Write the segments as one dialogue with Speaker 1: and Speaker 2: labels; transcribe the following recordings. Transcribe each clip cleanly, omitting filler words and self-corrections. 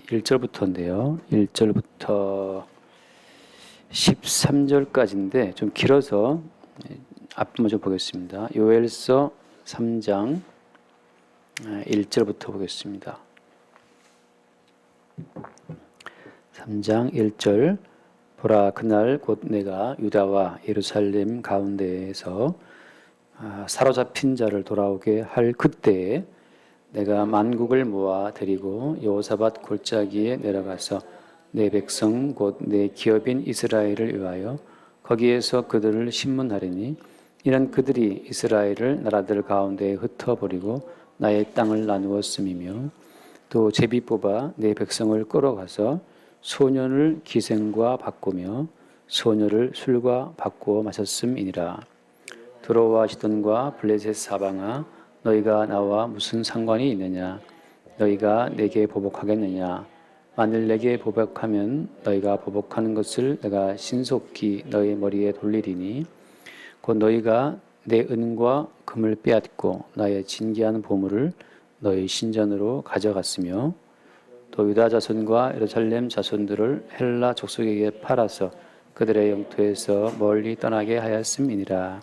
Speaker 1: 1절부터인데요. 1절부터 13절까지인데 좀 길어서 앞부분 좀 보겠습니다. 요엘서 3장 1절부터 보겠습니다. 3장 1절 보라 그날 곧 내가 유다와 예루살렘 가운데에서 사로잡힌 자를 돌아오게 할 그때에 내가 만국을 모아 데리고 여호사밧 골짜기에 내려가서 내 백성 곧 내 기업인 이스라엘을 위하여 거기에서 그들을 심문하리니 이는 그들이 이스라엘을 나라들 가운데에 흩어버리고 나의 땅을 나누었음이며 또 제비 뽑아 내 백성을 끌어가서 소년을 기생과 바꾸며 소녀를 술과 바꾸어 마셨음이니라. 드로와 시돈과 블레셋 사방아 너희가 나와 무슨 상관이 있느냐? 너희가 내게 보복하겠느냐? 만일 내게 보복하면 너희가 보복하는 것을 내가 신속히 너희 머리에 돌리리니 곧 너희가 내 은과 금을 빼앗고 나의 진귀한 보물을 너희 신전으로 가져갔으며 또 유다 자손과 예루살렘 자손들을 헬라 족속에게 팔아서 그들의 영토에서 멀리 떠나게 하였음이니라.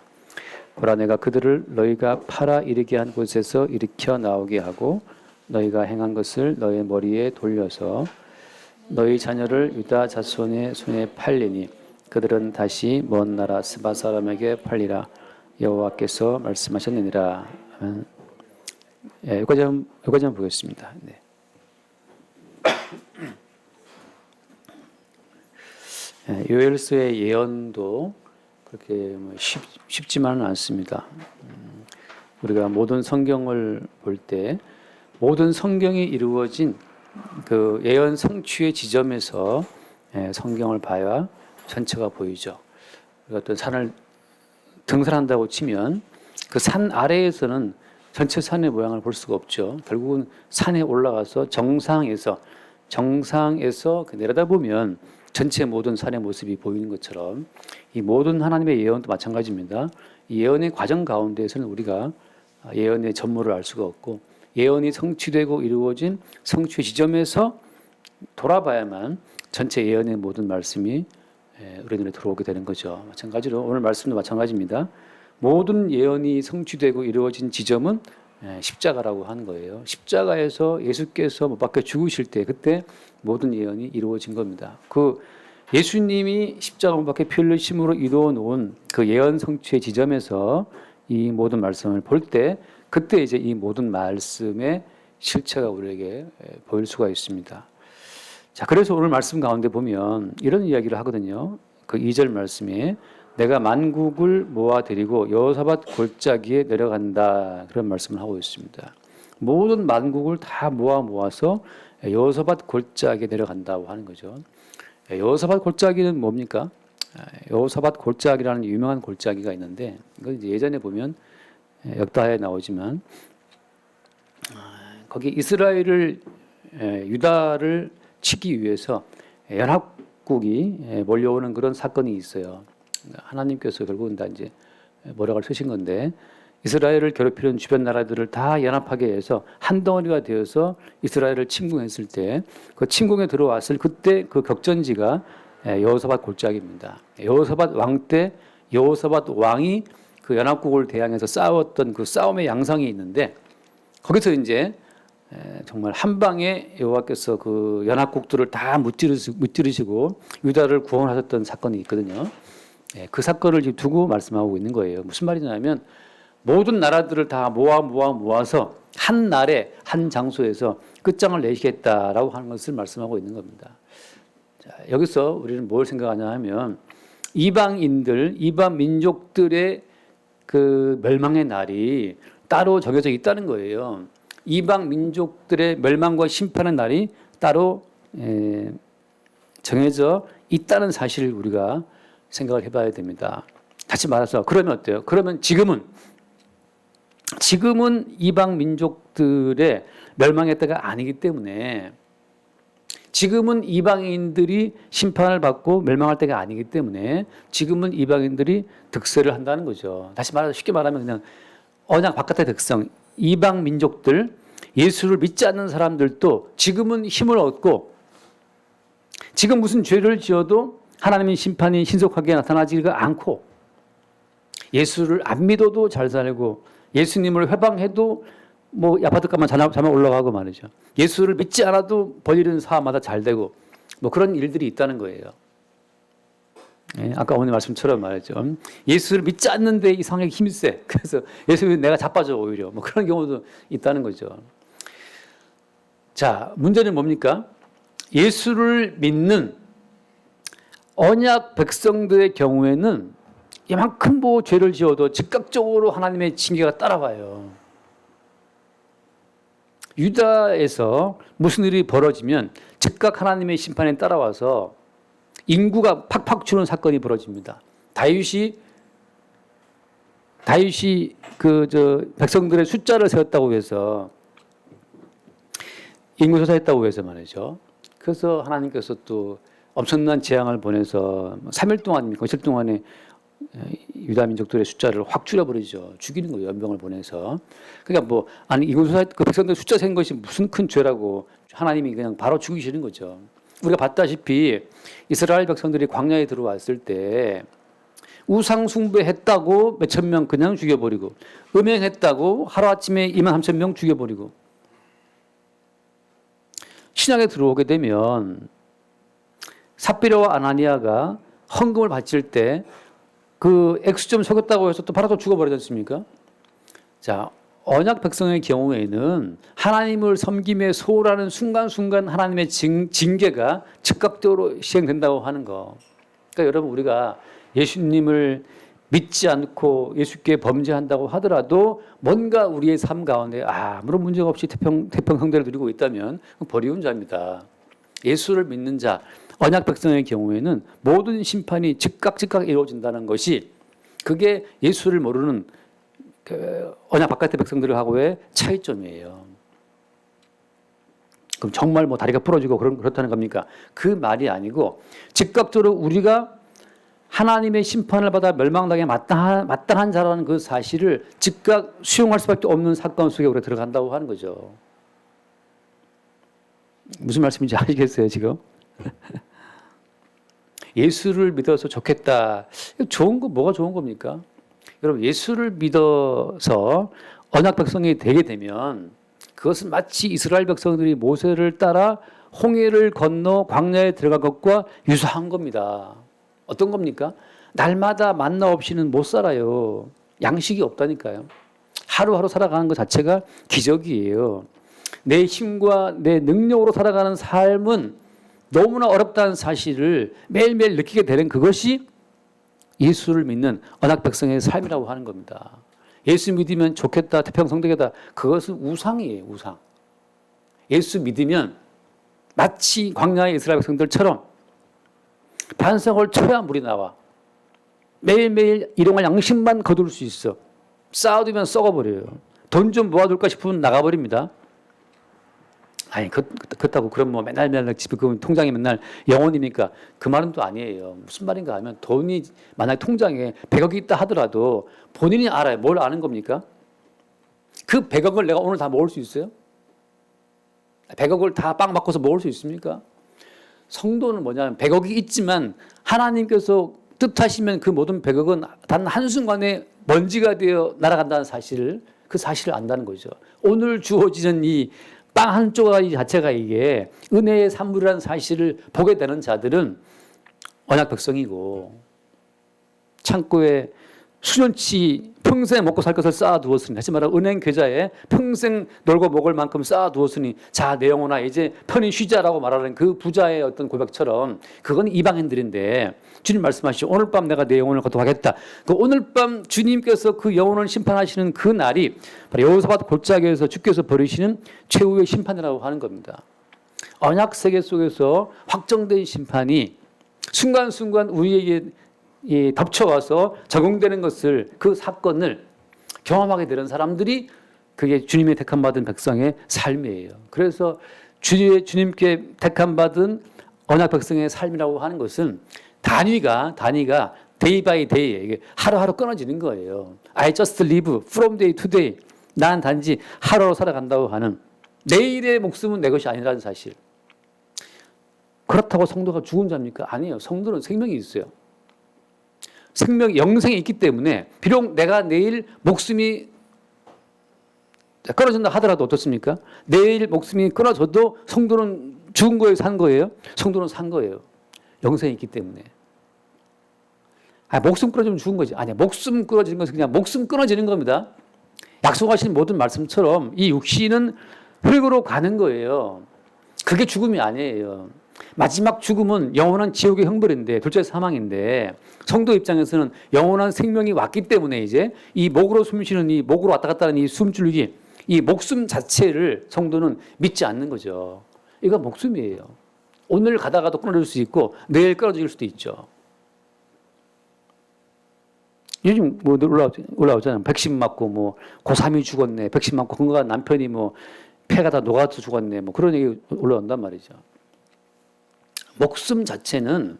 Speaker 1: 보라 내가 그들을 너희가 팔아 이르게 한 곳에서 일으켜 나오게 하고 너희가 행한 것을 너희 머리에 돌려서 너희 자녀를 유다 자손의 손에 팔리니 그들은 다시 먼 나라 스바 사람에게 팔리라. 여호와께서 말씀하셨느니라. 여기까지 한번 보겠습니다. 네. 요엘서의 예언도 그렇게 쉽지만은 않습니다. 우리가 모든 성경을 볼 때 모든 성경이 이루어진 그 예언 성취의 지점에서 성경을 봐야 전체가 보이죠. 우리가 어떤 산을 등산한다고 치면 그 산 아래에서는 전체 산의 모양을 볼 수가 없죠. 결국은 산에 올라가서 정상에서 내려다보면 전체 모든 산의 모습이 보이는 것처럼 이 모든 하나님의 예언도 마찬가지입니다. 이 예언의 과정 가운데에서는 우리가 예언의 전모를 알 수가 없고 예언이 성취되고 이루어진 성취의 지점에서 돌아봐야만 전체 예언의 모든 말씀이 우리 눈에 들어오게 되는 거죠. 마찬가지로 오늘 말씀도 마찬가지입니다. 모든 예언이 성취되고 이루어진 지점은 십자가라고 하는 거예요. 십자가에서 예수께서 못 박혀 죽으실 때 그때 모든 예언이 이루어진 겁니다. 그 예수님이 십자가 못 박혀 피 흘리심으로 이루어 놓은 그 예언 성취의 지점에서 이 모든 말씀을 볼 때 그때 이제 이 모든 말씀의 실체가 우리에게 보일 수가 있습니다. 자, 그래서 오늘 말씀 가운데 보면 이런 이야기를 하거든요. 그 2절 말씀에 내가 만국을 모아 데리고 여호사밧 골짜기에 내려간다 그런 말씀을 하고 있습니다. 모든 만국을 다 모아서 여호사밧 골짜기에 내려간다고 하는 거죠. 여호사밧 골짜기는 뭡니까? 여호사밧 골짜기라는 유명한 골짜기가 있는데 이건 이제 예전에 보면 역다하에 나오지만 거기 이스라엘을 유다를 치기 위해서 연합국이 몰려오는 그런 사건이 있어요. 하나님께서 결국은 다 이제 모략을 쓰신 건데 이스라엘을 괴롭히는 주변 나라들을 다 연합하게 해서 한 덩어리가 되어서 이스라엘을 침공했을 때 그 침공에 들어왔을 그때 그 격전지가 여호사밧 골짜기입니다. 여호사밧 왕 때 여호사밧 왕이 그 연합국을 대항해서 싸웠던 그 싸움의 양상이 있는데 거기서 이제 정말 한 방에 여호와께서 그 연합국들을 다 무찌르시고 유다를 구원하셨던 사건이 있거든요. 그 사건을 지금 두고 말씀하고 있는 거예요. 무슨 말이냐면 모든 나라들을 다 모아서 한 날에 한 장소에서 끝장을 내시겠다라고 하는 것을 말씀하고 있는 겁니다. 자, 여기서 우리는 뭘 생각하냐 하면 이방 민족들의 그 멸망의 날이 따로 정해져 있다는 거예요. 이방 민족들의 멸망과 심판의 날이 따로 정해져 있다는 사실을 우리가 생각을 해봐야 됩니다. 다시 말해서 그러면 어때요? 그러면 지금은 이방 민족들의 멸망의 때가 아니기 때문에 지금은 이방인들이 심판을 받고 멸망할 때가 아니기 때문에 지금은 이방인들이 득세를 한다는 거죠. 다시 말해서 쉽게 말하면 그냥 언약 바깥의 백성, 이방 민족들, 예수를 믿지 않는 사람들도 지금은 힘을 얻고 지금 무슨 죄를 지어도 하나님의 심판이 신속하게 나타나지가 않고 예수를 안 믿어도 잘 살고 예수님을 회방해도 뭐 아파트값만 자마 올라가고 말이죠. 예수를 믿지 않아도 벌이는 사마다 잘 되고 뭐 그런 일들이 있다는 거예요. 예, 아까 오늘 말씀처럼 말이죠. 예수를 믿지 않는데 이상하게 힘이 세. 그래서 예수님 내가 자빠져 오히려 뭐 그런 경우도 있다는 거죠. 자, 문제는 뭡니까? 예수를 믿는 언약 백성들의 경우에는 이만큼 뭐 죄를 지어도 즉각적으로 하나님의 징계가 따라와요. 유다에서 무슨 일이 벌어지면 즉각 하나님의 심판에 따라와서 인구가 팍팍 주는 사건이 벌어집니다. 다윗이 백성들의 숫자를 세웠다고 해서 인구 조사했다고 해서 말이죠. 그래서 하나님께서 또 엄청난 재앙을 보내서 3일 동안입니까? 이틀 동안에 유다 민족들의 숫자를 확 줄여버리죠. 죽이는 거예요. 연병을 보내서. 그러니까 뭐 아니 인구 조사 그 백성들 숫자 센 것이 무슨 큰 죄라고 하나님이 그냥 바로 죽이시는 거죠. 우리가 봤다시피 이스라엘 백성들이 광야에 들어왔을 때 우상 숭배했다고 몇천 명 그냥 죽여버리고 음행했다고 하루아침에 23,000명 죽여버리고 신약에 들어오게 되면 삽비라와 아나니아가 헌금을 바칠 때 그 액수점 속였다고 해서 또 바로 또 죽어버리지 않습니까? 자, 언약 백성의 경우에는 하나님을 섬김에 소홀하는 순간순간 하나님의 징계가 즉각적으로 시행된다고 하는 거. 그러니까 여러분 우리가 예수님을 믿지 않고 예수께 범죄한다고 하더라도 뭔가 우리의 삶 가운데 아무런 문제가 없이 태평성대를 누리고 있다면 버리운 자입니다. 예수를 믿는 자, 언약 백성의 경우에는 모든 심판이 즉각 이루어진다는 것이 그게 예수를 모르는 그 언약 바깥의 백성들하고의 차이점이에요. 그럼 정말 뭐 다리가 부러지고 그렇다는 겁니까? 그 말이 아니고 즉각적으로 우리가 하나님의 심판을 받아 멸망당에 마땅한 자라는 그 사실을 즉각 수용할 수밖에 없는 사건 속에 우리가 들어간다고 하는 거죠. 무슨 말씀인지 아시겠어요, 지금? 예수를 믿어서 좋겠다. 좋은 거 뭐가 좋은 겁니까? 여러분 예수를 믿어서 언약 백성이 되게 되면 그것은 마치 이스라엘 백성들이 모세를 따라 홍해를 건너 광야에 들어간 것과 유사한 겁니다. 어떤 겁니까? 날마다 만나 없이는 못 살아요. 양식이 없다니까요. 하루하루 살아가는 것 자체가 기적이에요. 내 힘과 내 능력으로 살아가는 삶은 너무나 어렵다는 사실을 매일매일 느끼게 되는 그것이 예수를 믿는 언약 백성의 삶이라고 하는 겁니다. 예수 믿으면 좋겠다, 태평성대겠다. 그것은 우상이에요, 우상. 예수 믿으면 마치 광야의 이스라엘 백성들처럼 반석을 쳐야 물이 나와. 매일매일 일용할 양식만 거둘 수 있어. 쌓아두면 썩어버려요. 돈 좀 모아둘까 싶으면 나가버립니다. 아니, 그렇다고 그럼 뭐 맨날 집에 그 통장에 맨날 영원입니까? 그 말은 또 아니에요. 무슨 말인가 하면 돈이 만약 통장에 100억이 있다 하더라도 본인이 알아요. 뭘 아는 겁니까? 그 100억을 내가 오늘 다 모을 수 있어요? 100억을 다 빵 바꿔서 모을 수 있습니까? 성도는 뭐냐면 100억이 있지만 하나님께서 뜻하시면 그 모든 100억은 단 한순간에 먼지가 되어 날아간다는 사실을 그 사실을 안다는 거죠. 오늘 주어지는 이 빵 한 조각이 자체가 이게 은혜의 산물이라는 사실을 보게 되는 자들은 언약 백성이고 창고에 수년치 평생 먹고 살 것을 쌓아두었으니 다시 말하면 은행 계좌에 평생 놀고 먹을 만큼 쌓아두었으니 자 내 영혼아 이제 편히 쉬자라고 말하는 그 부자의 어떤 고백처럼 그건 이방인들인데 주님 말씀하시죠. 오늘 밤 내가 내 영혼을 거두하겠다. 그 오늘 밤 주님께서 그 영혼을 심판하시는 그 날이 바로 여호사밧 골짜기에서 주께서 벌이시는 최후의 심판이라고 하는 겁니다. 언약 세계 속에서 확정된 심판이 순간순간 우리에게 덮쳐와서 적용되는 것을 그 사건을 경험하게 되는 사람들이 그게 주님의 택함 받은 백성의 삶이에요. 그래서 주님께 택함 받은 언약 백성의 삶이라고 하는 것은 단위가 day by day 이게 하루하루 끊어지는 거예요. I just live from day to day. 난 단지 하루로 살아간다고 하는 내일의 목숨은 내 것이 아니라는 사실. 그렇다고 성도가 죽은 자입니까? 아니에요. 성도는 생명이 있어요. 생명, 영생이 있기 때문에 비록 내가 내일 목숨이 끊어진다 하더라도 어떻습니까? 내일 목숨이 끊어져도 성도는 죽은 거예요, 산 거예요? 성도는 산 거예요. 영생이 있기 때문에. 목숨 끊어지면 죽은 거지. 아니야, 목숨 끊어지는 것은 그냥 목숨 끊어지는 겁니다. 약속하신 모든 말씀처럼 이 육신은 흙으로 가는 거예요. 그게 죽음이 아니에요. 마지막 죽음은 영원한 지옥의 형벌인데, 둘째 사망인데, 성도 입장에서는 영원한 생명이 왔기 때문에 이제 이 목으로 숨 쉬는 이 목으로 왔다 갔다 하는 이 숨줄기, 이 목숨 자체를 성도는 믿지 않는 거죠. 이거 목숨이에요. 오늘 가다가도 끊어질 수 있고 내일 끊어질 수도 있죠. 요즘 뭐 올라오잖아요. 백신 맞고 뭐 고3이 죽었네. 백신 맞고 건강한 남편이 뭐 폐가 다 녹아서 죽었네. 뭐 그런 얘기 올라온단 말이죠. 목숨 자체는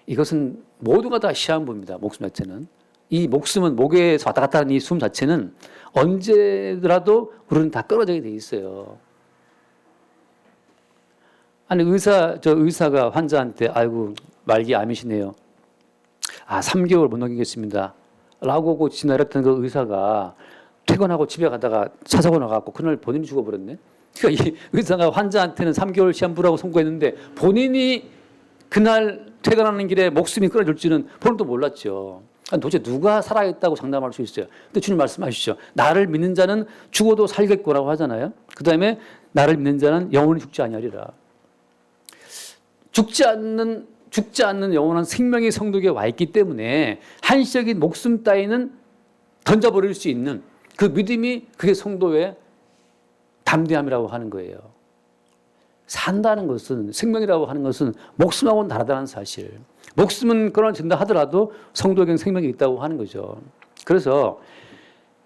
Speaker 1: 이것은 모두가 다 시한부입니다. 목숨 자체는. 이 목숨은 목에서 왔다 갔다 하는 이 숨 자체는 언제라도 우리는 다 끊어지게 돼 있어요. 아니 의사가 환자한테 아이고 말기 암이시네요. 3개월 못 넘기겠습니다. 라고 지나렸던 그 의사가 퇴근하고 집에 가다가 차 사고 나갖고 그날 본인이 죽어버렸네. 그러니까 이 의사가 환자한테는 3개월 시한부라고 선고했는데 본인이 그날 퇴근하는 길에 목숨이 끊어질 줄은 본인도 몰랐죠. 도대체 누가 살아있다고 장담할 수 있어요? 근데 주님 말씀하시죠. 나를 믿는 자는 죽어도 살겠구라고 하잖아요. 그 다음에 나를 믿는 자는 영원히 죽지 아니하리라. 죽지 않는 영원한 생명이 성도에게 와 있기 때문에 한시적인 목숨 따위는 던져버릴 수 있는 그 믿음이 그게 성도의 담대함이라고 하는 거예요. 산다는 것은, 생명이라고 하는 것은 목숨하고는 다르다는 사실. 목숨은 끊어진다 하더라도 성도에게는 생명이 있다고 하는 거죠. 그래서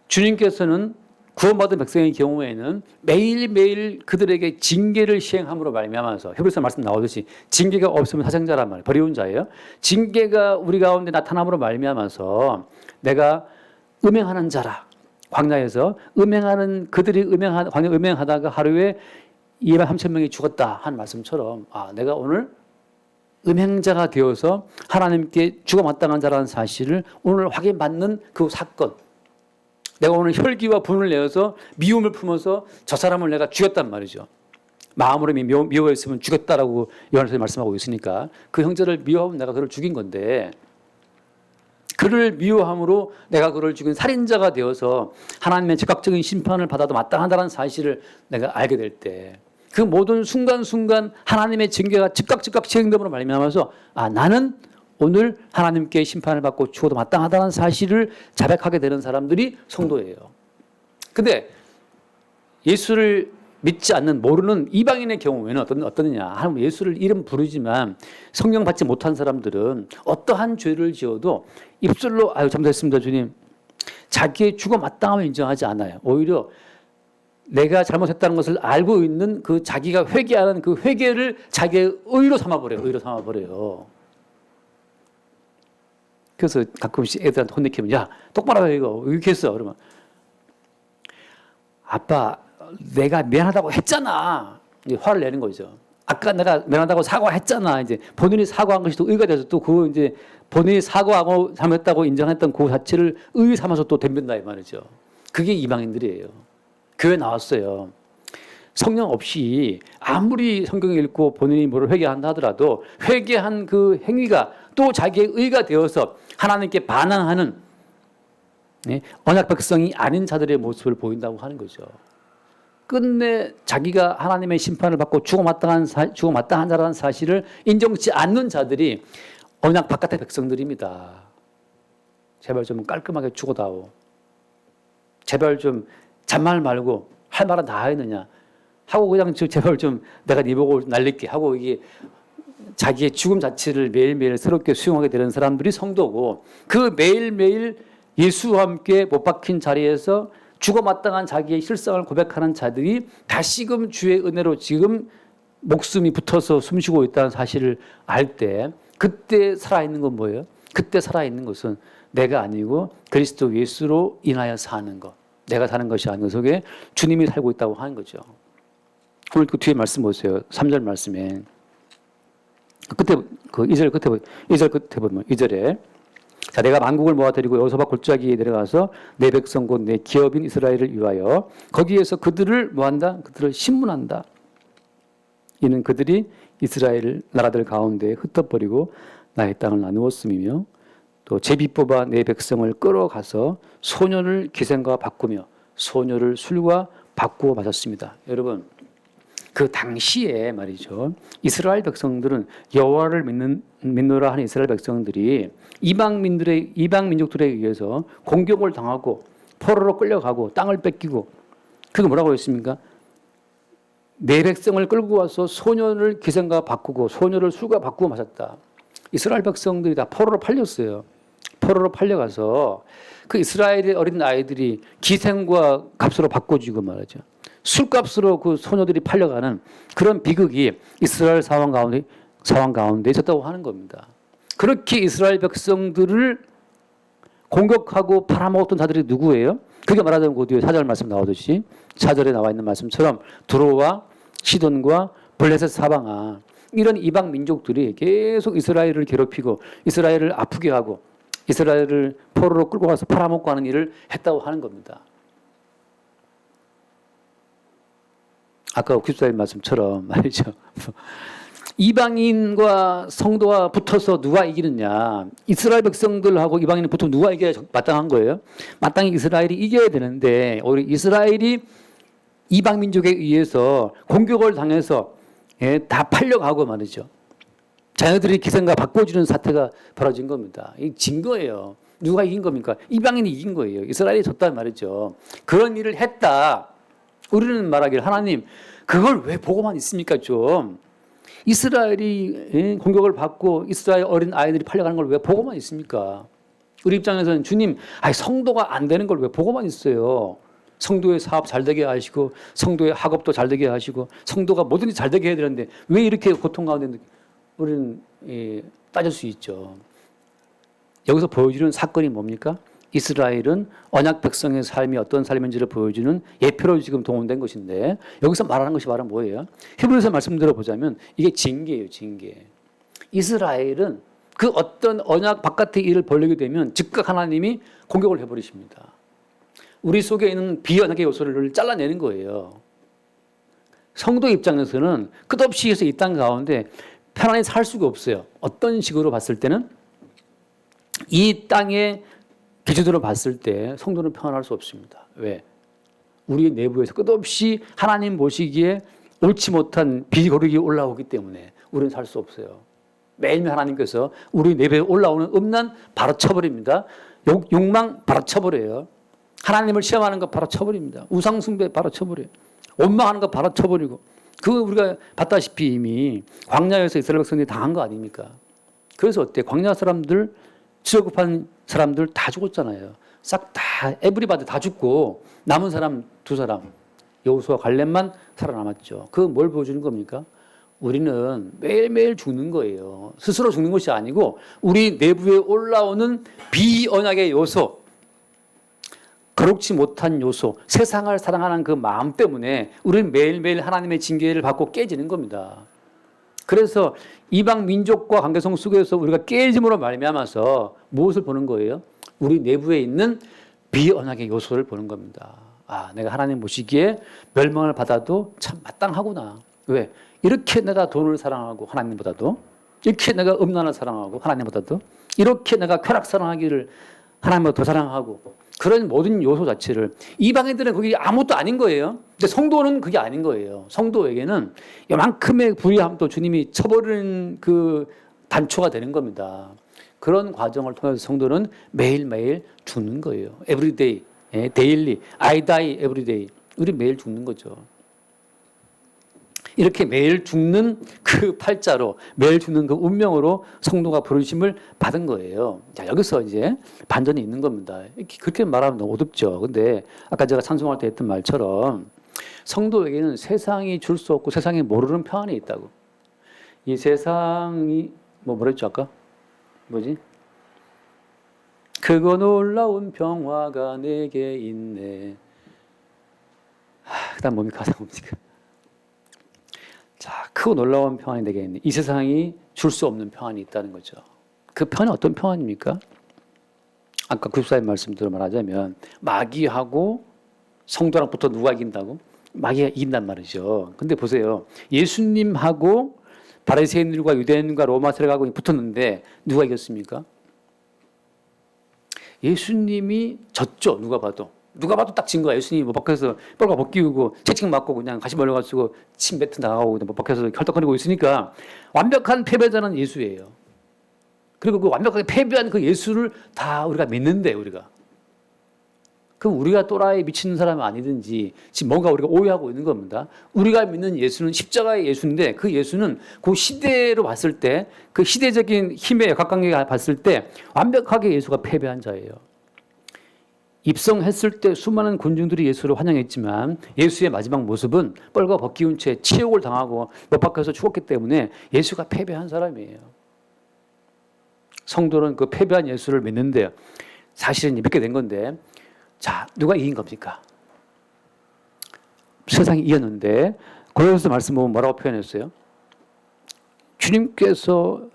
Speaker 1: 주님께서는 구원받은 백성의 경우에는 매일매일 그들에게 징계를 시행함으로 말미암아서 히브리서 말씀 나오듯이 징계가 없으면 사생자란 말이에요. 버려온 자예요. 징계가 우리 가운데 나타남으로 말미암아서 내가 음행하는 자라. 광야에서 그들이 음행하다가 하루에 2만 3천 명이 죽었다 한 말씀처럼 내가 오늘 음행자가 되어서 하나님께 죽어마땅한 자라는 사실을 오늘 확인받는 그 사건. 내가 오늘 혈기와 분을 내어서 미움을 품어서 저 사람을 내가 죽였단 말이죠. 마음으로 미워했으면 죽였다라고 요한에서 말씀하고 있으니까 그 형제를 미워하면 내가 그를 죽인 건데 그를 미워함으로 내가 그를 죽인 살인자가 되어서 하나님의 즉각적인 심판을 받아도 마땅하다는 사실을 내가 알게 될 때 그 모든 순간순간 하나님의 징계가 즉각 시행됨으로 말미암아서 나는 오늘 하나님께 심판을 받고 죽어도 마땅하다는 사실을 자백하게 되는 사람들이 성도예요. 근데 예수를 믿지 않는 모르는 이방인의 경우에는 어떠느냐 하면 예수를 이름 부르지만 성령 받지 못한 사람들은 어떠한 죄를 지어도 입술로 잘못했습니다 주님 자기의 죽어 마땅함을 인정하지 않아요. 오히려 내가 잘못했다는 것을 알고 있는 그 자기가 회개하는 그 회개를 자기의 의로 삼아버려요. 그래서 가끔씩 애들한테 혼내키면 야 똑바로 해 이거 이렇게 했어. 그러면 아빠 내가 미안하다고 했잖아. 이제 화를 내는 거죠. 아까 내가 미안하다고 사과했잖아. 이제 본인이 사과한 것이 또 의가 돼서 또 그거 이제 본인이 사과하고 잘못했다고 인정했던 그 자체를 의 삼아서 또 덤빈다 이 말이죠. 그게 이방인들이에요. 교회 나왔어요. 성령 없이 아무리 성경을 읽고 본인이 뭐를 회개한다 하더라도 회개한 그 행위가 또 자기의 의가 되어서 하나님께 반항하는 언약 백성이 아닌 자들의 모습을 보인다고 하는 거죠. 끝내 자기가 하나님의 심판을 받고 죽어 마땅한 자라는 사실을 인정치 않는 자들이 언약 바깥의 백성들입니다. 제발 좀 깔끔하게 죽어다오. 제발 좀 잔말 말고 할 말은 다 했느냐 하고 그냥 제발 좀 내가 네 보고 날릴게 하고 이게 자기의 죽음 자체를 매일매일 새롭게 수용하게 되는 사람들이 성도고 그 매일매일 예수와 함께 못 박힌 자리에서 죽어 마땅한 자기의 실상을 고백하는 자들이 다시금 주의 은혜로 지금 목숨이 붙어서 숨쉬고 있다는 사실을 알 때 그때 살아있는 건 뭐예요? 그때 살아있는 것은 내가 아니고 그리스도 예수로 인하여 사는 것. 내가 사는 것이 아닌 것 속에 주님이 살고 있다고 하는 거죠. 오늘 그 뒤에 말씀 보세요. 3절 말씀에. 그때 그 2절 끝에 보면 2절에 자, 내가 만국을 모아들이고 여호사밧 골짜기에 내려가서 내 백성 곧 내 기업인 이스라엘을 위하여 거기에서 그들을 뭐한다? 그들을 심문한다. 이는 그들이 이스라엘 나라들 가운데 흩어버리고 나의 땅을 나누었음이며 또 제비 뽑아 내 백성을 끌어가서 소녀를 기생과 바꾸며 소녀를 술과 바꾸어 마셨습니다. 여러분, 그 당시에 말이죠. 이스라엘 백성들은 여호와를 믿노라 하는 이스라엘 백성들이 이방 민족들에 의해서 공격을 당하고 포로로 끌려가고 땅을 뺏기고 그게 뭐라고 했습니까? 내 백성을 끌고 와서 소녀를 기생과 바꾸고 소녀를 술과 바꾸어 마셨다. 이스라엘 백성들이 다 포로로 팔렸어요. 포로로 팔려가서 그 이스라엘의 어린 아이들이 기생과 값으로 바꿔주고 말하죠. 술값으로 그 소녀들이 팔려가는 그런 비극이 이스라엘 상황 가운데 있었다고 하는 겁니다. 그렇게 이스라엘 백성들을 공격하고 팔아먹었던 자들이 누구예요? 그게 말하자면 그 뒤에 4절 말씀 나오듯이 4절에 나와 있는 말씀처럼 두로와 시돈과 블레셋 사방아 이런 이방 민족들이 계속 이스라엘을 괴롭히고 이스라엘을 아프게 하고 이스라엘을 포로로 끌고 가서 팔아먹고 하는 일을 했다고 하는 겁니다. 아까 94일 말씀처럼 말이죠. 이방인과 성도가 붙어서 누가 이기느냐. 이스라엘 백성들하고 이방인이 붙으면 누가 이겨야 마땅한 거예요. 마땅히 이스라엘이 이겨야 되는데 오히려 이스라엘이 이방 민족에 의해서 공격을 당해서 다 팔려가고 말이죠. 자녀들이 기생과 바꿔주는 사태가 벌어진 겁니다. 이 진 거예요. 누가 이긴 겁니까? 이방인이 이긴 거예요. 이스라엘이 졌단 말이죠. 그런 일을 했다. 우리는 말하기를 하나님 그걸 왜 보고만 있습니까 좀. 이스라엘이 공격을 받고 이스라엘 어린 아이들이 팔려가는 걸 왜 보고만 있습니까? 우리 입장에서는 주님 성도가 안 되는 걸 왜 보고만 있어요. 성도의 사업 잘 되게 하시고 성도의 학업도 잘 되게 하시고 성도가 뭐든지 잘 되게 해야 되는데 왜 이렇게 고통 가운데 우리는 따질 수 있죠. 여기서 보여주는 사건이 뭡니까? 이스라엘은 언약 백성의 삶이 어떤 삶인지를 보여주는 예표로 지금 동원된 것인데 여기서 말하는 것이 바로 뭐예요? 히브리서 말씀대로 보자면 이게 징계예요. 징계. 이스라엘은 그 어떤 언약 바깥의 일을 벌리게 되면 즉각 하나님이 공격을 해버리십니다. 우리 속에 있는 비언약의 요소를 잘라내는 거예요. 성도 입장에서는 끝없이 해서 이 땅 가운데 편안히 살 수가 없어요. 어떤 식으로 봤을 때는 이 땅의 기준으로 봤을 때 성도는 평안할 수 없습니다. 왜? 우리 내부에서 끝없이 하나님 보시기에 옳지 못한 비거룩이 올라오기 때문에 우리는 살 수 없어요. 매일매일 하나님께서 우리 내부에 올라오는 음란 바로 쳐버립니다. 욕망 바로 쳐버려요. 하나님을 시험하는 것 바로 쳐버립니다. 우상숭배 바로 쳐버려요. 원망하는 것 바로 쳐버리고 그거 우리가 봤다시피 이미 광야에서 이스라엘 백성들이 당한 거 아닙니까? 그래서 어때? 광야 사람들 지저급한 사람들 다 죽었잖아요. 싹 다 에브리바디 다 죽고 남은 사람 2사람 여호수아 갈렙만 살아남았죠. 그 뭘 보여주는 겁니까? 우리는 매일매일 죽는 거예요. 스스로 죽는 것이 아니고 우리 내부에 올라오는 비언약의 요소, 거룩지 못한 요소, 세상을 사랑하는 그 마음 때문에 우리는 매일매일 하나님의 징계를 받고 깨지는 겁니다. 그래서 이방 민족과 관계성 속에서 우리가 깨짐으로 말미암아서 무엇을 보는 거예요? 우리 내부에 있는 비언약의 요소를 보는 겁니다. 아, 내가 하나님 보시기에 멸망을 받아도 참 마땅하구나. 왜? 이렇게 내가 돈을 사랑하고 하나님보다도 이렇게 내가 음란을 사랑하고 하나님보다도 이렇게 내가 쾌락 사랑하기를 하나님보다 더 사랑하고 그런 모든 요소 자체를 이방인들은 그게 아무것도 아닌 거예요. 근데 성도는 그게 아닌 거예요. 성도에게는 이만큼의 불의함도 주님이 쳐버리는 그 단초가 되는 겁니다. 그런 과정을 통해서 성도는 매일매일 죽는 거예요. Everyday, daily, I die everyday. 우리 매일 죽는 거죠. 이렇게 매일 죽는 그 팔자로 매일 죽는 그 운명으로 성도가 부르심을 받은 거예요. 자, 여기서 이제 반전이 있는 겁니다. 그렇게 말하면 너무 어둡죠. 근데 아까 제가 찬송할 때 했던 말처럼 성도에게는 세상이 줄 수 없고 세상이 모르는 평안이 있다고. 이 세상이 뭐랬죠 아까? 뭐지? 크고 놀라운 평화가 내게 있네. 그다음 뭡니까? 가사 뭡니까? 크고 놀라운 평안이 내게 있네. 이 세상이 줄 수 없는 평안이 있다는 거죠. 그 평안이 어떤 평안입니까? 아까 구십사의 말씀대로 말하자면 마귀하고 성도랑 붙어 누가 이긴다고? 마귀가 이긴단 말이죠. 근데 보세요. 예수님하고 바리새인들과 유대인과 로마 세력하고 붙었는데 누가 이겼습니까? 예수님이 졌죠. 누가 봐도 딱 진 거야. 예수님이 뭐 밖에서 뻘과 벗기우고 채찍 맞고 그냥 가시 멀려가지고 침 뱉어 나가고 뭐 밖에서 혈떡거리고 있으니까 완벽한 패배자는 예수예요. 그리고 그 완벽하게 패배한 그 예수를 다 우리가 믿는데 우리가. 그럼 우리가 또라이 미치는 사람은 아니든지 지금 뭔가 우리가 오해하고 있는 겁니다. 우리가 믿는 예수는 십자가의 예수인데 그 예수는 그 시대로 봤을 때 그 시대적인 힘의 역학관계가 봤을 때 완벽하게 예수가 패배한 자예요. 입성했을 때 수많은 군중들이 예수를 환영했지만 예수의 마지막 모습은 뻘과 벗기운 채 치욕을 당하고 못 박혀서 죽었기 때문에 예수가 패배한 사람이에요. 성도는 그 패배한 예수를 믿는데 사실은 믿게 된 건데 자, 누가 이긴 겁니까? 세상이 이겼는데 고린도서 말씀 보면 뭐라고 표현했어요? 주님께서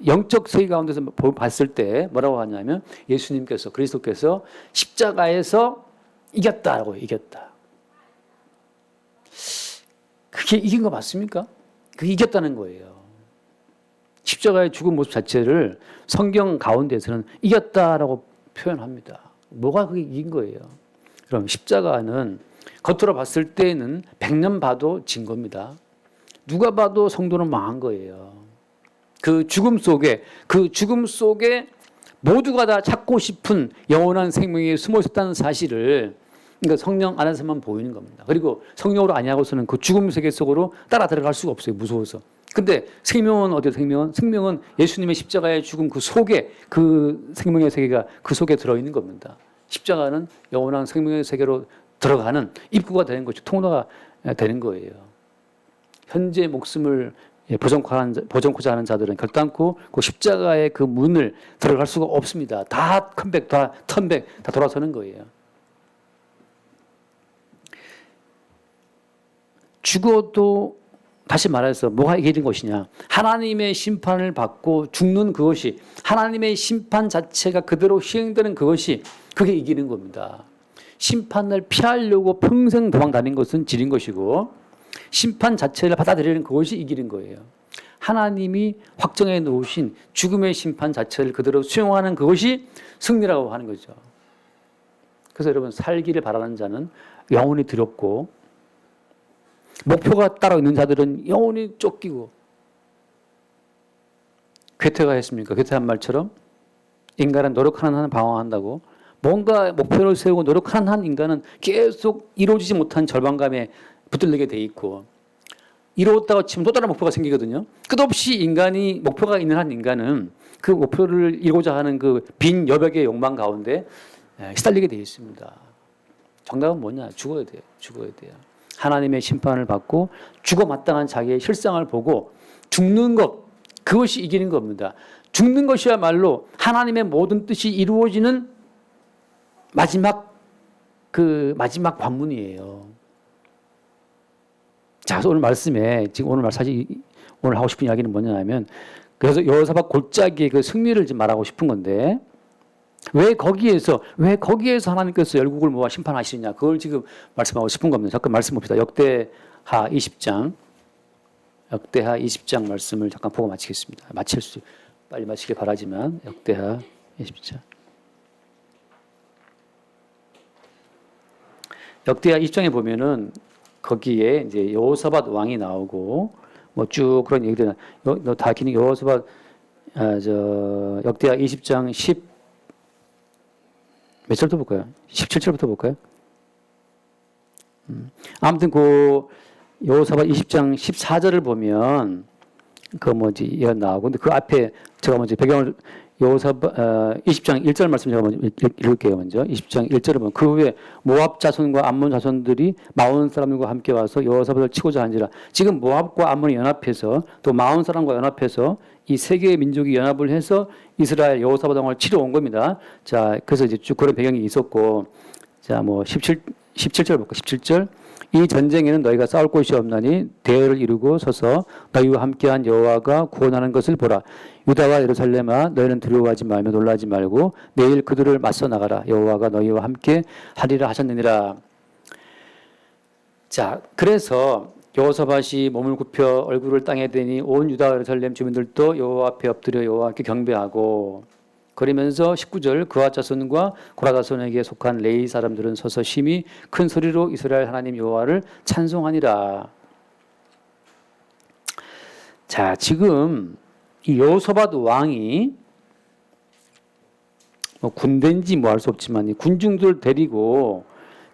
Speaker 1: 영적 세계 가운데서 봤을 때 뭐라고 하냐면 예수님께서 그리스도께서 십자가에서 이겼다라고 이겼다. 그게 이긴 거 맞습니까? 그게 이겼다는 거예요. 십자가의 죽은 모습 자체를 성경 가운데서는 이겼다라고 표현합니다. 뭐가 그게 이긴 거예요? 그럼 십자가는 겉으로 봤을 때는 100년 봐도 진 겁니다. 누가 봐도 성도는 망한 거예요. 그 죽음 속에 모두가 다 찾고 싶은 영원한 생명이 숨어 있었다는 사실을 그러니까 성령 안에서만 보이는 겁니다. 그리고 성령으로 아니하고서는 그 죽음 세계 속으로 따라 들어갈 수가 없어요. 무서워서. 근데 생명은 어디에 생명은 예수님의 십자가의 죽음 그 속에 그 생명의 세계가 그 속에 들어있는 겁니다. 십자가는 영원한 생명의 세계로 들어가는 입구가 되는 거죠. 통로가 되는 거예요. 현재 목숨을 보존코자 하는 자들은 결단코 그 십자가의 그 문을 들어갈 수가 없습니다. 다 컴백, 다 턴백, 다 돌아서는 거예요. 죽어도 다시 말해서 뭐가 이기는 것이냐? 하나님의 심판을 받고 죽는 그것이 하나님의 심판 자체가 그대로 시행되는 그것이 그게 이기는 겁니다. 심판을 피하려고 평생 도망 다닌 것은 지린 것이고 심판 자체를 받아들이는 그것이 이기는 거예요. 하나님이 확정해 놓으신 죽음의 심판 자체를 그대로 수용하는 그것이 승리라고 하는 거죠. 그래서 여러분 살기를 바라는 자는 영원히 두렵고 목표가 따로 있는 자들은 영원히 쫓기고 괴테가 했습니까? 괴테한 말처럼 인간은 노력하는 한 방황한다고 뭔가 목표를 세우고 노력하는 한 인간은 계속 이루어지지 못한 절망감에 붙들리게 돼 있고 이루었다고 치면 또 다른 목표가 생기거든요. 끝없이 인간이 목표가 있는 한 인간은 그 목표를 이루고자 하는 그 빈 여백의 욕망 가운데 시달리게 돼 있습니다. 정답은 뭐냐? 죽어야 돼요. 죽어야 돼요. 하나님의 심판을 받고 죽어 마땅한 자기의 실상을 보고 죽는 것 그것이 이기는 겁니다. 죽는 것이야말로 하나님의 모든 뜻이 이루어지는 마지막 관문이에요. 자, 오늘 말씀에 지금 오늘 하고 싶은 이야기는 뭐냐면 그래서 여호사밧 골짜기의 그 승리를 지금 말하고 싶은 건데 왜 거기에서 하나님께서 열국을 모아 심판하시느냐 그걸 지금 말씀하고 싶은 겁니다. 잠깐 말씀 봅시다. 역대하 20장 말씀을 잠깐 보고 마치겠습니다. 빨리 마치길 바라지만 역대하 20장 역대하 20장에 보면은 거기에 이제 여호사밧 왕이 나오고 뭐 쭉 그런 얘기들 다 기능 여호사밧 역대하 20장 10몇 절부터 볼까요? 17절부터 볼까요? 아무튼 그 여호사밧 20장 14절을 보면 이거 나오고 근데 그 앞에 제가 먼저 배경을 여호사밧 20장 1절 말씀 제가 먼저 읽을게요. 먼저 20장 1절을 보면 그 후에 모압 자손과 암몬 자손들이 마온 사람들과 함께 와서 여호사밧을 치고자 한지라. 지금 모압과 암몬이 연합해서 또 마온 사람과 연합해서 이 세 개의 민족이 연합을 해서 이스라엘 여호사밧 왕을 치러 온 겁니다. 자, 그래서 이제 쭉 그런 배경이 있었고 자, 17절 볼까? 17절 이 전쟁에는 너희가 싸울 곳이 없나니 대열을 이루고 서서 너희와 함께한 여호와가 구원하는 것을 보라. 유다와 예루살렘아 너희는 두려워하지 말며 놀라지 말고 내일 그들을 맞서 나가라. 여호와가 너희와 함께 하리라 하셨느니라. 자, 그래서 여호사밧이 몸을 굽혀 얼굴을 땅에 대니 온 유다와 예루살렘 주민들도 여호와 앞에 엎드려 여호와께 경배하고, 그러면서 19절 그와 자손과 고라 자손에게 속한 레위 사람들은 서서 심히 큰 소리로 이스라엘 하나님 여호와를 찬송하니라. 자, 지금 이 여호사밧 왕이 뭐 군대인지 뭐 알 수 없지만 이 군중들 데리고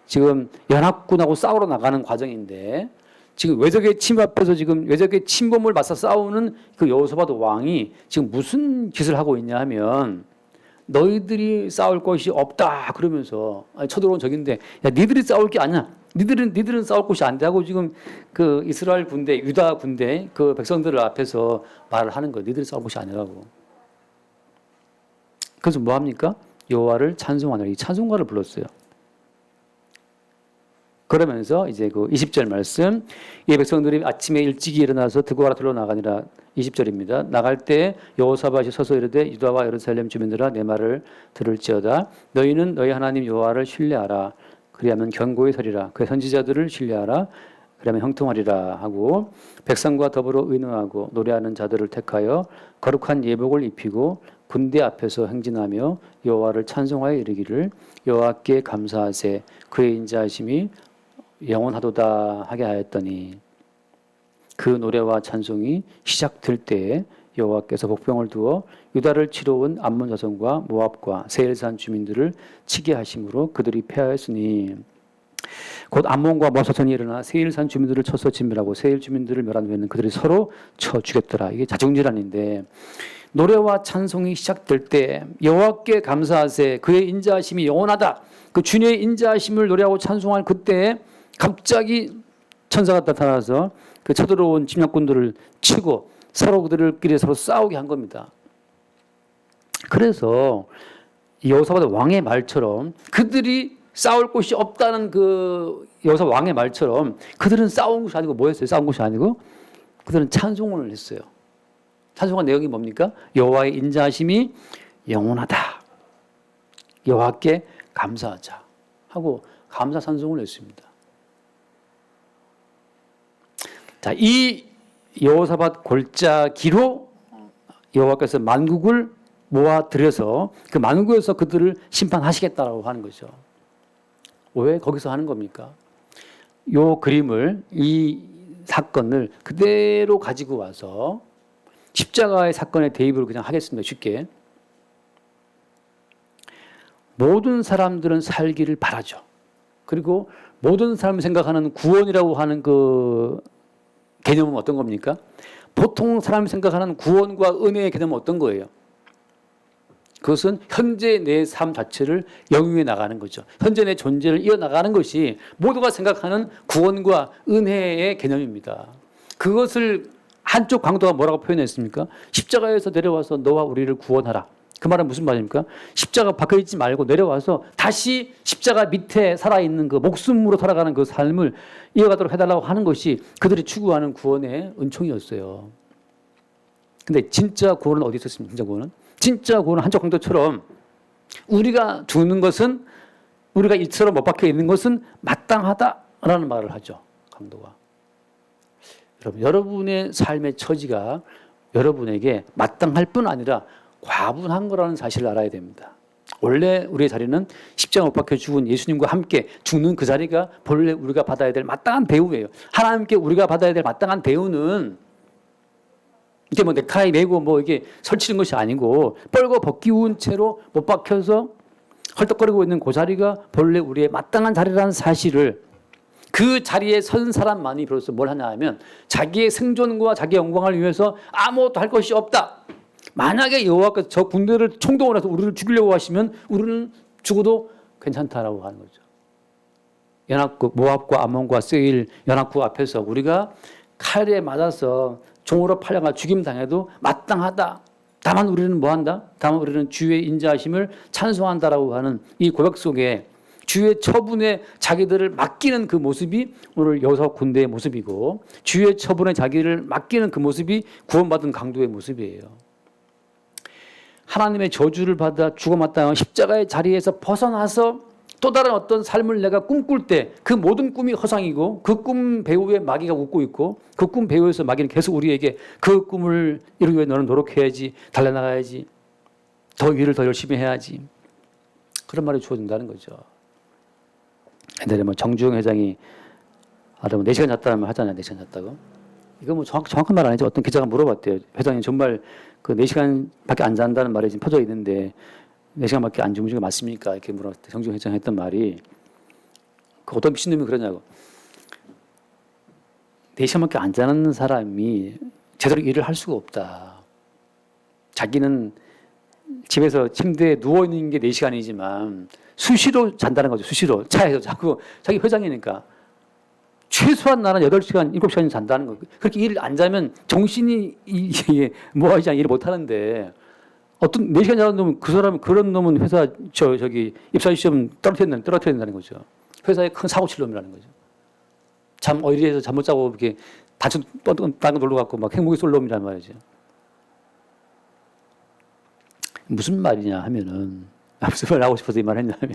Speaker 1: 지금 연합군하고 싸우러 나가는 과정인데, 지금 외적의 침입 앞에서 지금 외적의 침범을 맞서 싸우는 그 여호사밧 왕이 지금 무슨 짓을 하고 있냐 하면, 너희들이 싸울 것이 없다 그러면서, 아니, 쳐들어온 적인데 야 니들이 싸울 게 아니야. 니들은 싸울 곳이 안 돼 하고 지금 그 이스라엘 군대, 유다 군대 그 백성들 앞에서 말을 하는 거예요. 니들이 싸울 곳이 아니라고. 그래서 뭐 합니까? 여호와를 찬송하느라 이 찬송가를 불렀어요. 그러면서 이제 그 20절 말씀, 이 백성들이 아침에 일찍이 일어나서 드고라 들러 나가니라. 20절입니다. 나갈 때 여호사밧이 서서 이르되 유다와 예루살렘 주민들아 내 말을 들을지어다. 너희는 너희 하나님 여호와를 신뢰하라. 그리하면 견고히 서리라. 그의 선지자들을 신뢰하라. 그러면 형통하리라 하고, 백성과 더불어 의논하고 노래하는 자들을 택하여 거룩한 예복을 입히고 군대 앞에서 행진하며 여호와를 찬송하여 이르기를 여호와께 감사하세 그의 인자하심이 영원하도다 하게 하였더니, 그 노래와 찬송이 시작될 때에 여호와께서 복병을 두어 유다를 치러 온 암몬 자손과 모압과 세일산 주민들을 치게 하심으로 그들이 패하였으니, 곧 암몬과 모압 자손이 일어나 세일산 주민들을 쳐서 진멸하고 세일 주민들을 멸한 후에는 그들이 서로 쳐 죽였더라. 이게 자중질환인데, 노래와 찬송이 시작될 때 여호와께 감사하세 그의 인자하심이 영원하다. 그 주님의 인자하심을 노래하고 찬송할 그때에 갑자기 천사가 나타나서 그 쳐들어온 침략군들을 치고 서로 그들끼리 서로 싸우게 한 겁니다. 그래서 여호사밧 왕의 말처럼 그들이 싸울 곳이 없다는 그 여호사밧 왕의 말처럼 그들은 싸운 것이 아니고 뭐였어요? 싸운 것이 아니고 그들은 찬송을 했어요. 찬송한 내용이 뭡니까? 여호와의 인자하심이 영원하다. 여호와께 감사하자 하고 감사 찬송을 했습니다. 자, 이 여호사밧 골짜기로 여호와께서 만국을 모아들여서 그 만국에서 그들을 심판하시겠다라고 하는 거죠. 왜 거기서 하는 겁니까? 이 그림을, 이 사건을 그대로 가지고 와서 십자가의 사건의 대입을 그냥 하겠습니다. 쉽게. 모든 사람들은 살기를 바라죠. 그리고 모든 사람이 생각하는 구원이라고 하는 그 개념은 어떤 겁니까? 보통 사람이 생각하는 구원과 은혜의 개념은 어떤 거예요? 그것은 현재 내 삶 자체를 영위해 나가는 거죠. 현재 내 존재를 이어나가는 것이 모두가 생각하는 구원과 은혜의 개념입니다. 그것을 한쪽 강도가 뭐라고 표현했습니까? 십자가에서 내려와서 너와 우리를 구원하라. 그 말은 무슨 말입니까? 십자가 박혀 있지 말고 내려와서 다시 십자가 밑에 살아있는 그 목숨으로 살아가는 그 삶을 이어가도록 해달라고 하는 것이 그들이 추구하는 구원의 은총이었어요. 근데 진짜 구원은 어디 있었습니까? 진짜 구원은 한쪽 강도처럼 우리가 죽는 것은, 우리가 이처럼 못 박혀 있는 것은 마땅하다라는 말을 하죠. 강도가. 여러분, 여러분의 삶의 처지가 여러분에게 마땅할 뿐 아니라 과분한 거라는 사실을 알아야 됩니다. 원래 우리의 자리는 십자가 못 박혀 죽은 예수님과 함께 죽는 그 자리가 본래 우리가 받아야 될 마땅한 대우예요. 하나님께 우리가 받아야 될 마땅한 대우는 이게 뭐 넥타이 매고 뭐 이게 설치는 것이 아니고 뻘거 벗기운 채로 못 박혀서 헐떡거리고 있는 그 자리가 본래 우리의 마땅한 자리라는 사실을, 그 자리에 선 사람만이 비로소 뭘 하냐 하면 자기의 생존과 자기의 영광을 위해서 아무것도 할 것이 없다. 만약에 여호와께서 저 군대를 총동원해서 우리를 죽이려고 하시면 우리는 죽어도 괜찮다라고 하는 거죠. 연합국 모압과 암몬과 세일 연합국 앞에서 우리가 칼에 맞아서 종으로 팔려가 죽임 당해도 마땅하다. 다만 우리는 뭐 한다? 다만 우리는 주의 인자하심을 찬송한다라고 하는 이 고백 속에 주의 처분에 자기들을 맡기는 그 모습이 오늘 여호사밧 군대의 모습이고, 주의 처분에 자기를 맡기는 그 모습이 구원받은 강도의 모습이에요. 하나님의 저주를 받아 죽어마땅한 십자가의 자리에서 벗어나서 또 다른 어떤 삶을 내가 꿈꿀 때 그 모든 꿈이 허상이고, 그 꿈 배후에 마귀가 웃고 있고, 그 꿈 배후에서 마귀는 계속 우리에게 그 꿈을 이루기 위해 너는 노력해야지, 달려나가야지, 더 일을 더 열심히 해야지, 그런 말이 주어진다는 거죠. 옛날에 뭐 정주영 회장이 뭐 4시간 잤다는 말 하잖아요. 4시간 잤다고. 이거 뭐 정확한 말 아니죠. 어떤 기자가 물어봤대요. 회장님 정말 그 4시간밖에 안 잔다는 말이 지금 퍼져 있는데 4시간밖에 안 주무신 게 맞습니까? 이렇게 물어봤을 때 정주영 회장이 했던 말이, 그 어떤 미친놈이 그러냐고. 4시간밖에 안 자는 사람이 제대로 일을 할 수가 없다. 자기는 집에서 침대에 누워있는 게 4시간이지만 수시로 잔다는 거죠. 수시로. 차에서 자꾸, 자기 회장이니까. 최소한 나는 8시간, 7시간 잔다는 거. 그렇게 일을 안 자면 정신이 모아지지 않아 일을 못 하는데, 어떤 4시간 자는 놈은, 그 사람, 그런 놈은 회사, 저기, 입사시험 떨어뜨려야 된다는 거죠. 회사에 큰 사고 칠 놈이라는 거죠. 어디에서 잠 못 자고 이렇게 단순 딴거 놀러 갔고 막 행복이 쏠 놈이란 말이죠. 무슨 말이냐 하면은, 무슨 말 하고 싶어서 이 말 했냐면,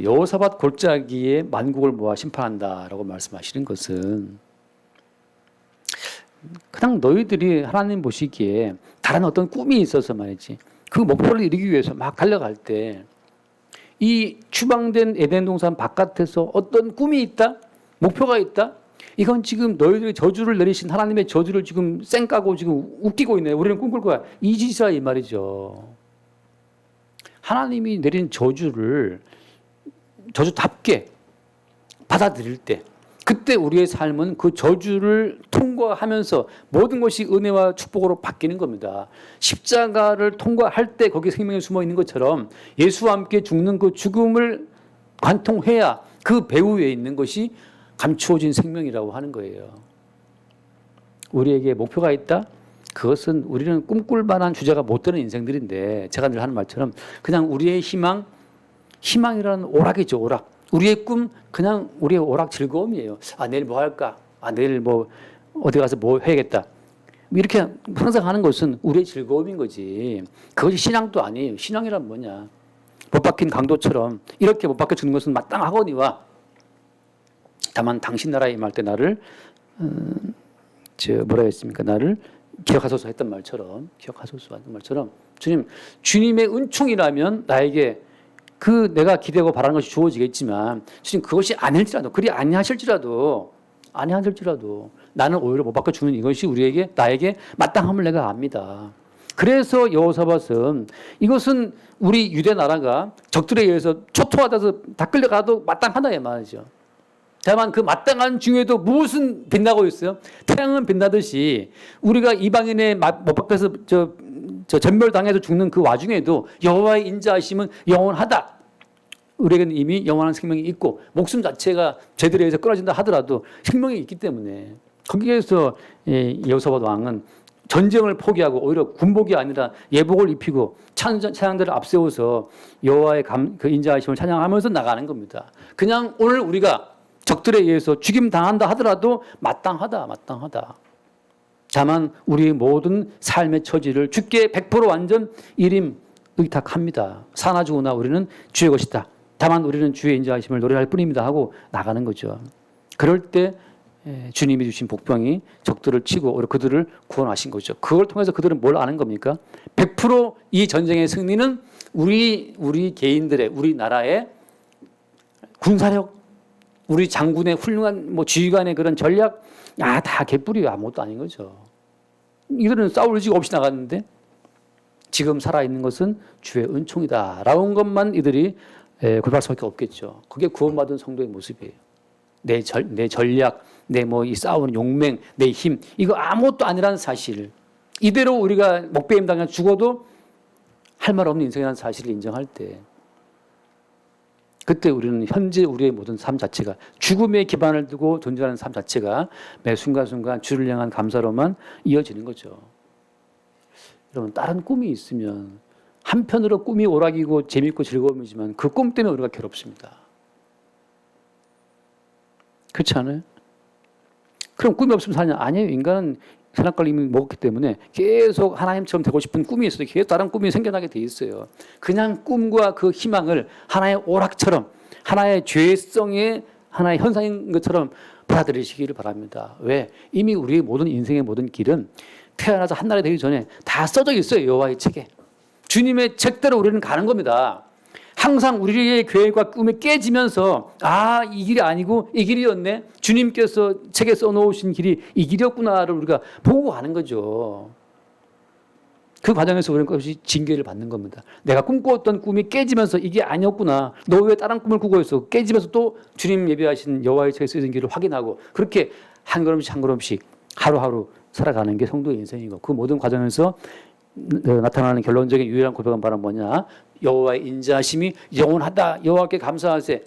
Speaker 1: 여호사밧 골짜기에 만국을 모아 심판한다라고 말씀하시는 것은, 그냥 너희들이 하나님 보시기에 다른 어떤 꿈이 있어서 말이지, 그 목표를 이루기 위해서 막 달려갈 때, 이 추방된 에덴 동산 바깥에서 어떤 꿈이 있다? 목표가 있다? 이건 지금 너희들이 저주를 내리신 하나님의 저주를 지금 쌩까고 지금 웃기고 있네. 우리는 꿈꿀 거야. 이 짓이라 이 말이죠. 하나님이 내린 저주를 저주답게 받아들일 때, 그때 우리의 삶은 그 저주를 통과하면서 모든 것이 은혜와 축복으로 바뀌는 겁니다. 십자가를 통과할 때 거기에 생명이 숨어 있는 것처럼 예수와 함께 죽는 그 죽음을 관통해야 그 배후에 있는 것이 감추어진 생명이라고 하는 거예요. 우리에게 목표가 있다? 그것은 우리는 꿈꿀 만한 주제가 못 되는 인생들인데, 제가 늘 하는 말처럼 그냥 우리의 희망이라는 오락이죠. 오락. 우리의 꿈, 그냥 우리의 오락 즐거움이에요. 내일 뭐 할까? 내일 뭐 어디 가서 뭐 해야겠다. 이렇게 항상 하는 것은 우리의 즐거움인 거지. 그것이 신앙도 아니에요. 신앙이란 뭐냐? 못 박힌 강도처럼 이렇게 못 박혀 주는 것은 마땅하거니와, 다만 당신 나라에 임할 때 나를 뭐라 했습니까? 나를 기억하소서 했던 말처럼, 기억하소서 했던 말처럼, 주님의 은총이라면 나에게 그 내가 기대고 바라는 것이 주어지겠지만, 주님 그것이 아닐지라도, 그리 아니하실지라도 나는 오히려 못 바꿔주는 이것이 나에게 마땅함을 내가 압니다. 그래서 여호사밧은 이것은 우리 유대 나라가 적들에 의해서 초토화돼서 다 끌려가도 마땅하다 이 말이죠. 다만 그 마땅한 중에도 무엇은 빛나고 있어요? 태양은 빛나듯이 우리가 이방인의 못 박혀서 전멸당해서 죽는 그 와중에도 여호와의 인자하심은 영원하다. 우리에게는 이미 영원한 생명이 있고, 목숨 자체가 죄들에 의해서 끊어진다 하더라도 생명이 있기 때문에, 거기에서 여호사밧 왕은 전쟁을 포기하고 오히려 군복이 아니라 예복을 입히고 찬양들을 앞세워서 여호와의 그 인자하심을 찬양하면서 나가는 겁니다. 그냥 오늘 우리가 적들에 의해서 죽임 당한다 하더라도 마땅하다. 다만 우리의 모든 삶의 처지를 주께 100% 완전 일임 의탁합니다. 사나 죽으나 우리는 주의 것이다. 다만 우리는 주의 인자하심을 노래할 뿐입니다 하고 나가는 거죠. 그럴 때 주님이 주신 복병이 적들을 치고 그들을 구원하신 거죠. 그걸 통해서 그들은 뭘 아는 겁니까? 100% 이 전쟁의 승리는 우리 개인들의, 우리 나라의 군사력, 우리 장군의 훌륭한 지휘관의 그런 전략, 다 개뿔이 아무것도 아닌 거죠. 이들은 싸울 의지가 없이 나갔는데 지금 살아있는 것은 주의 은총이다라는 것만 이들이 고백할 수밖에 없겠죠. 그게 구원받은 성도의 모습이에요. 내 전략, 이 싸우는 용맹, 내 힘, 이거 아무것도 아니라는 사실. 이대로 우리가 목배임 당해 죽어도 할 말 없는 인생이라는 사실을 인정할 때, 그때 우리는 현재 우리의 모든 삶 자체가 죽음에 기반을 두고 존재하는 삶 자체가 매 순간순간 주를 향한 감사로만 이어지는 거죠. 여러분, 다른 꿈이 있으면 한편으로 꿈이 오락이고 재밌고 즐거움이지만 그 꿈 때문에 우리가 괴롭습니다. 그렇지 않아요? 그럼 꿈이 없으면 사냐? 아니에요. 인간은 선악과를 이미 먹었기 때문에 계속 하나님처럼 되고 싶은 꿈이 있어도 계속 다른 꿈이 생겨나게 돼 있어요. 그냥 꿈과 그 희망을 하나의 오락처럼, 하나의 죄성의 하나의 현상인 것처럼 받아들이시기를 바랍니다. 왜? 이미 우리의 모든 인생의 모든 길은 태어나서 한날이 되기 전에 다 써져 있어요. 여호와의 책에. 주님의 책대로 우리는 가는 겁니다. 항상 우리의 계획과 꿈이 깨지면서 이 길이 아니고 이 길이었네. 주님께서 책에 써놓으신 길이 이 길이었구나를 우리가 보고 가는 거죠. 그 과정에서 우리는 그것이 징계를 받는 겁니다. 내가 꿈꾸었던 꿈이 깨지면서 이게 아니었구나. 너 왜 다른 꿈을 꾸고 있어? 깨지면서 또 주님 예비하신 여호와의 책에 쓰여진 길을 확인하고 그렇게 한 걸음씩 한 걸음씩 하루하루 살아가는 게 성도의 인생이고 그 모든 과정에서 나타나는 결론적인 유일한 고백은 바로 뭐냐? 여호와의 인자하심이 영원하다. 여호와께 감사하세.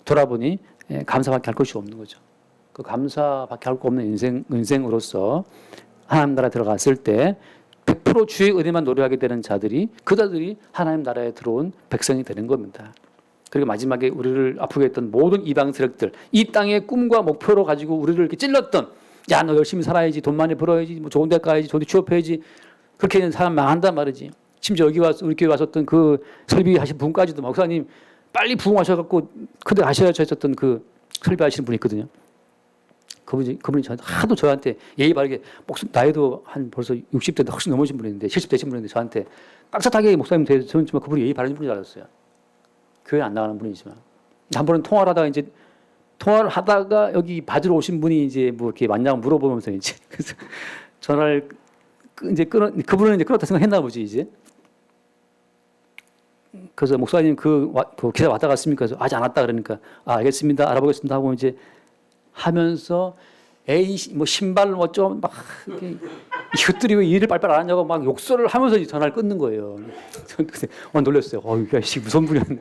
Speaker 1: 돌아보니 감사밖에 할 것이 없는 거죠. 그 감사밖에 할 거 없는 인생으로서 하나님 나라에 들어갔을 때 100% 주의 은혜만 노래하게 되는 그자들이 하나님 나라에 들어온 백성이 되는 겁니다. 그리고 마지막에 우리를 아프게 했던 모든 이방 세력들, 이 땅의 꿈과 목표로 가지고 우리를 이렇게 찔렀던, 야, 너 열심히 살아야지, 돈 많이 벌어야지, 뭐 좋은 데 가야지, 좋은 데 취업해야지, 그렇게 하는 사람 망한단 말이지. 심지어 여기 와서 우리 교회 왔었던 그 설비하신 분까지도 목사님 빨리 부흥하셔갖고 그대 하셔야죠 했었던 그 설비하시는 분이 있거든요. 그분이 하도 저한테 예의 바르게 나이도 한 벌써 60대 훨씬 넘으신 분인데 70 되신 분인데 저한테 깍듯하게 목사님 되셨지만 그분이 예의 바른 분인 줄 알았어요. 교회 안 나가는 분이지만 한 번은 통화를 하다가 여기 받으러 오신 분이 이제 뭐 이렇게 맞냐고 물어보면서 이제 그래서 전화를 이제 그분은 이제 끊었다 생각했나 보지 이제. 그래서 목사님 그 기사 왔다 갔습니까? 그래서 아직 안 왔다 그러니까 알겠습니다. 알아보겠습니다 하고 이제 하면서 뭐 신발 뭐 좀 막 이것들이 왜 일을 빨빨 안 하냐고 막 욕설을 하면서 전화를 끊는 거예요. 저는 놀랐어요. 야, 씨 무슨 분이었네.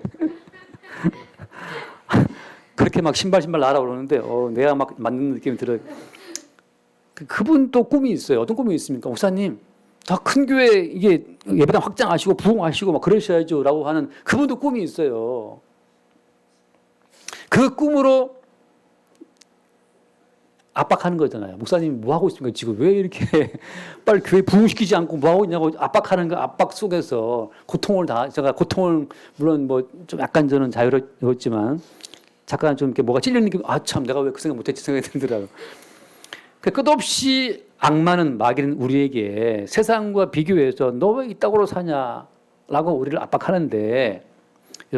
Speaker 1: 그렇게 막 신발 나라 그러는데 내가 막 맞는 느낌이 들어요. 그분 또 꿈이 있어요. 어떤 꿈이 있습니까? 목사님, 더 큰 교회 이게 예배당 확장하시고 부흥하시고 막 그러셔야죠라고 하는 그분도 꿈이 있어요. 그 꿈으로 압박하는 거잖아요. 목사님 뭐 하고 있습니까? 지금 왜 이렇게 빨리 교회 부흥시키지 않고 뭐 하고 있냐고 압박하는 그 압박 속에서 제가 고통을 물론 뭐 좀 약간 저는 자유로웠지만 잠깐 좀 이렇게 뭐가 찔리는 느낌. 참 내가 왜 그 생각 못했지 생각이 들더라고요. 끝없이 악마는 마귀는 우리에게 세상과 비교해서 너 왜 이따구로 사냐라고 우리를 압박하는데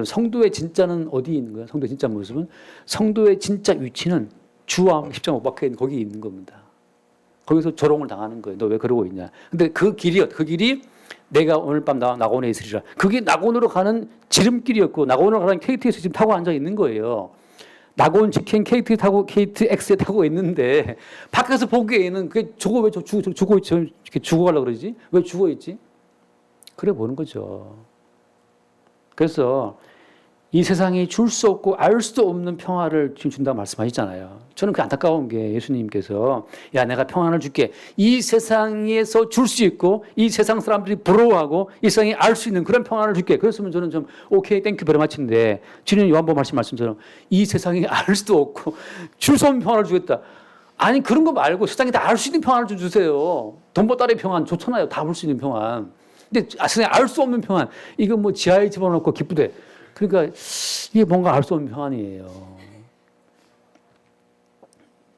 Speaker 1: 성도의 진짜는 어디 있는 거예요? 성도의 진짜 모습은 성도의 진짜 위치는 주와 십자가 못 박혀 있는 거기 있는 겁니다. 거기서 조롱을 당하는 거예요. 너 왜 그러고 있냐? 근데 그 길이 내가 오늘 밤 낙원에 있으리라. 그게 낙원으로 가는 지름길이었고 낙원으로 가는 KTX 지금 타고 앉아 있는 거예요. 낙원 직행 KTX에 타고 있는데 밖에서 보기에는 그게 저거 왜 죽어 있지? 이렇게 죽어가려고 그러지? 왜 죽어 있지? 그래 보는 거죠. 그래서 이 세상이 줄 수 없고 알 수 없는 평화를 지금 준다고 말씀하시잖아요. 저는 그 안타까운 게 예수님께서 야 내가 평안을 줄게. 이 세상에서 줄 수 있고 이 세상 사람들이 부러워하고 이 세상이 알 수 있는 그런 평안을 줄게. 그랬으면 저는 좀 오케이 땡큐 베리 마치인데 주님 요한복음 말씀처럼 이 세상이 알 수도 없고 줄 수 없는 평안을 주겠다. 아니 그런 거 말고 세상에 다 알 수 있는 평안을 좀 주세요. 돈보따리 평안 좋잖아요. 다 볼 수 있는 평안. 근데 세상에 알 수 없는 평안. 이거 뭐 지하에 집어넣고 기쁘대. 그러니까 이게 뭔가 알 수 없는 평안이에요.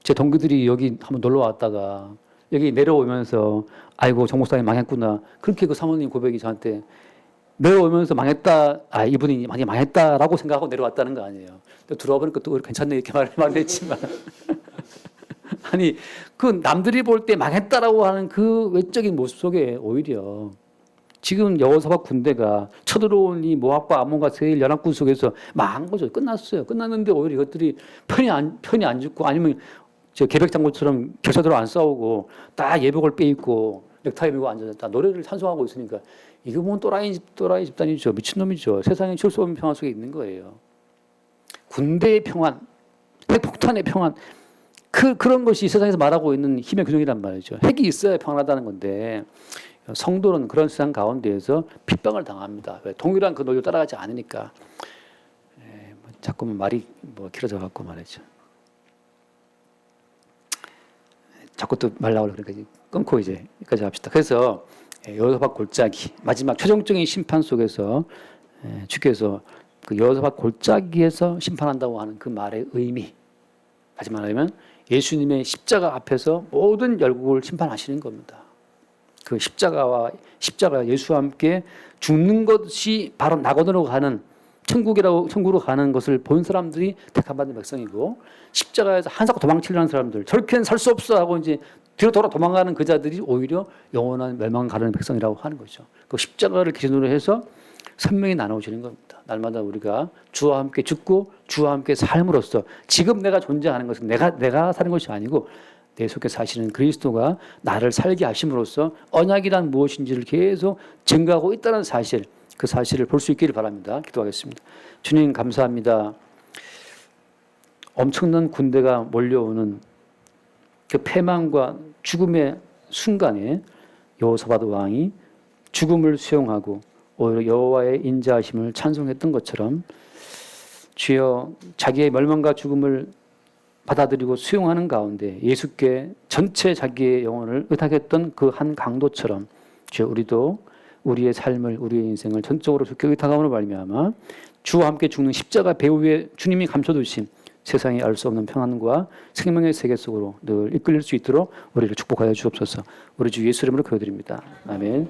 Speaker 1: 제 동기들이 여기 한번 놀러 왔다가 여기 내려오면서 아이고 정 목사님 망했구나. 그렇게 그 사모님 고백이 저한테 내려오면서 망했다. 이분이 망했다라고 생각하고 내려왔다는 거 아니에요. 들어와 보니까 또 괜찮네 이렇게 말을 했지만 아니 그 남들이 볼 때 망했다라고 하는 그 외적인 모습 속에 오히려 지금 여호사박 군대가 쳐들어온 이 모압과 암몬과 세일 연합군 속에서 망한 거죠. 끝났어요. 끝났는데 오히려 이것들이 편이 안 죽고 아니면 저 계백장군처럼 격차대로 안 싸우고 다 예복을 빼입고 넥타이 메고 앉아서 노래를 찬송하고 있으니까 이거 뭐 또라이 집단이죠. 미친놈이죠. 세상에 줄 수 없는 평화 속에 있는 거예요. 군대의 평안, 핵폭탄의 평안, 그런 것이 세상에서 말하고 있는 힘의 균형이란 말이죠. 핵이 있어야 평안하다는 건데 성도는 그런 세상 가운데에서 핍박을 당합니다. 왜? 동일한 그 논리를 따라가지 않으니까. 자꾸만 말이 길어져 갖고 말이죠. 자꾸 또 말 나오려고 그러니까 끊고 이제 여기까지 합시다. 그래서 여호사밧 골짜기 마지막 최종적인 심판 속에서 주께서 그 여호사밧 골짜기에서 심판한다고 하는 그 말의 의미, 다시 말하면 예수님의 십자가 앞에서 모든 열국을 심판하시는 겁니다. 그 십자가 예수와 함께 죽는 것이 바로 낙원으로 가는 천국으로 가는 것을 본 사람들이 택함받은 백성이고, 십자가에서 한사코 도망치려는 사람들, 저렇게는 살 수 없어 하고 이제 뒤로 돌아 도망가는 그 자들이 오히려 영원한 멸망 가는 백성이라고 하는 거죠. 그 십자가를 기준으로 해서 선명히 나눠지는 겁니다. 날마다 우리가 주와 함께 죽고 주와 함께 삶으로써 지금 내가 존재하는 것은 내가 사는 것이 아니고 내 속에 사시는 그리스도가 나를 살게 하심으로써 언약이란 무엇인지를 계속 증거하고 있다는 사실, 그 사실을 볼 수 있기를 바랍니다. 기도하겠습니다. 주님 감사합니다. 엄청난 군대가 몰려오는 그 패망과 죽음의 순간에 여호사밧 왕이 죽음을 수용하고 오히려 여호와의 인자하심을 찬송했던 것처럼 주여 자기의 멸망과 죽음을 받아들이고 수용하는 가운데 예수께 전체 자기의 영혼을 의탁했던 그 한 강도처럼 주여 우리도 우리의 삶을 우리의 인생을 전적으로 주께 의탁함으로 말미암아 주와 함께 죽는 십자가 배후에 주님이 감춰두신 세상에 알 수 없는 평안과 생명의 세계 속으로 늘 이끌릴 수 있도록 우리를 축복하여 주옵소서. 우리 주 예수 이름으로 기도드립니다. 아멘.